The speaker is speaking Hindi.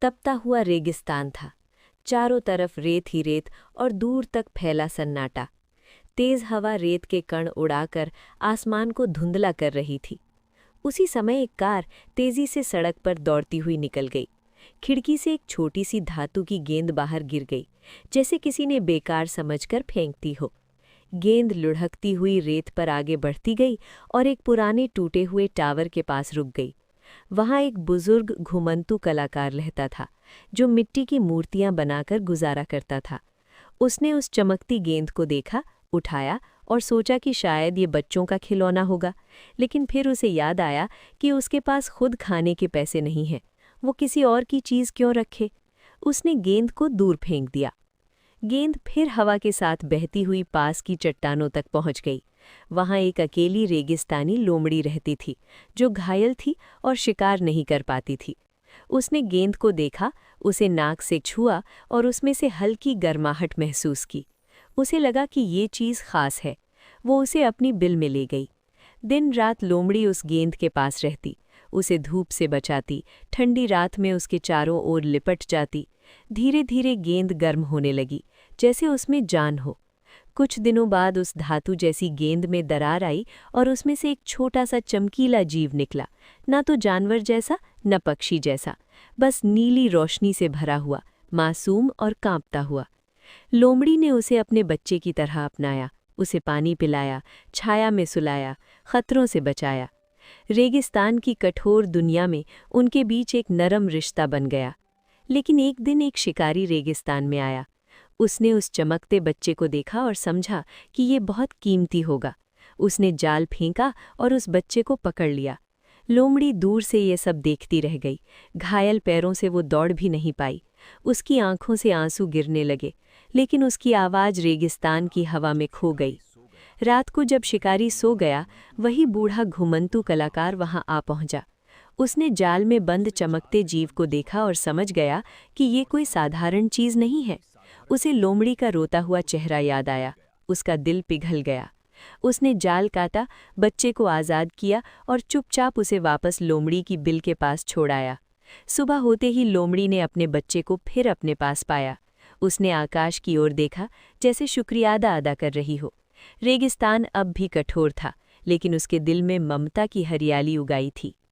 तपता हुआ रेगिस्तान था। चारों तरफ रेत ही रेत और दूर तक फैला सन्नाटा। तेज हवा रेत के कण उड़ाकर आसमान को धुंधला कर रही थी। उसी समय एक कार तेजी से सड़क पर दौड़ती हुई निकल गई। खिड़की से एक छोटी सी धातु की गेंद बाहर गिर गई, जैसे किसी ने बेकार समझकर फेंक दी हो। गेंद लुढ़कती हुई रेत पर आगे बढ़ती गई और एक पुराने टूटे हुए टावर के पास रुक गई। वहां एक बुजुर्ग घुमंतू कलाकार रहता था, जो मिट्टी की मूर्तियां बनाकर गुजारा करता था। उसने उस चमकती गेंद को देखा, उठाया और सोचा कि शायद ये बच्चों का खिलौना होगा, लेकिन फिर उसे याद आया कि उसके पास खुद खाने के पैसे नहीं हैं। वो किसी और की चीज़ क्यों रखे? उसने गेंद को दूर फेंक दिया। गेंद फिर हवा के साथ बहती हुई पास की चट्टानों तक पहुंच गई। वहां एक अकेली रेगिस्तानी लोमड़ी रहती थी, जो घायल थी और शिकार नहीं कर पाती थी। उसने गेंद को देखा, उसे नाक से छुआ और उसमें से हल्की गर्माहट महसूस की। उसे लगा कि ये चीज़ खास है। वो उसे अपनी बिल में ले गई। दिन रात लोमड़ी उस गेंद के पास रहती, उसे धूप से बचाती, ठंडी रात में उसके चारों ओर लिपट जाती। धीरे धीरे गेंद गर्म होने लगी, जैसे उसमें जान हो। कुछ दिनों बाद उस धातु जैसी गेंद में दरार आई और उसमें से एक छोटा सा चमकीला जीव निकला, ना तो जानवर जैसा न पक्षी जैसा, बस नीली रोशनी से भरा हुआ, मासूम और कांपता हुआ। लोमड़ी ने उसे अपने बच्चे की तरह अपनाया, उसे पानी पिलाया, छाया में सुलाया, खतरों से बचाया। रेगिस्तान की कठोर दुनिया में उनके बीच एक नरम रिश्ता बन गया। लेकिन एक दिन एक शिकारी रेगिस्तान में आया। उसने उस चमकते बच्चे को देखा और समझा कि ये बहुत कीमती होगा। उसने जाल फेंका और उस बच्चे को पकड़ लिया। लोमड़ी दूर से ये सब देखती रह गई। घायल पैरों से वो दौड़ भी नहीं पाई। उसकी आंखों से आंसू गिरने लगे, लेकिन उसकी आवाज़ रेगिस्तान की हवा में खो गई। रात को जब शिकारी सो गया, वही बूढ़ा घुमंतू कलाकार वहां आ पहुंचा। उसने जाल में बंद चमकते जीव को देखा और समझ गया कि ये कोई साधारण चीज़ नहीं है। उसे लोमड़ी का रोता हुआ चेहरा याद आया। उसका दिल पिघल गया। उसने जाल काटा, बच्चे को आज़ाद किया और चुपचाप उसे वापस लोमड़ी की बिल के पास छोड़ाया। सुबह होते ही लोमड़ी ने अपने बच्चे को फिर अपने पास पाया। उसने आकाश की ओर देखा, जैसे शुक्रियादा अदा कर रही हो। रेगिस्तान अब भी कठोर था, लेकिन उसके दिल में ममता की हरियाली उगाई थी।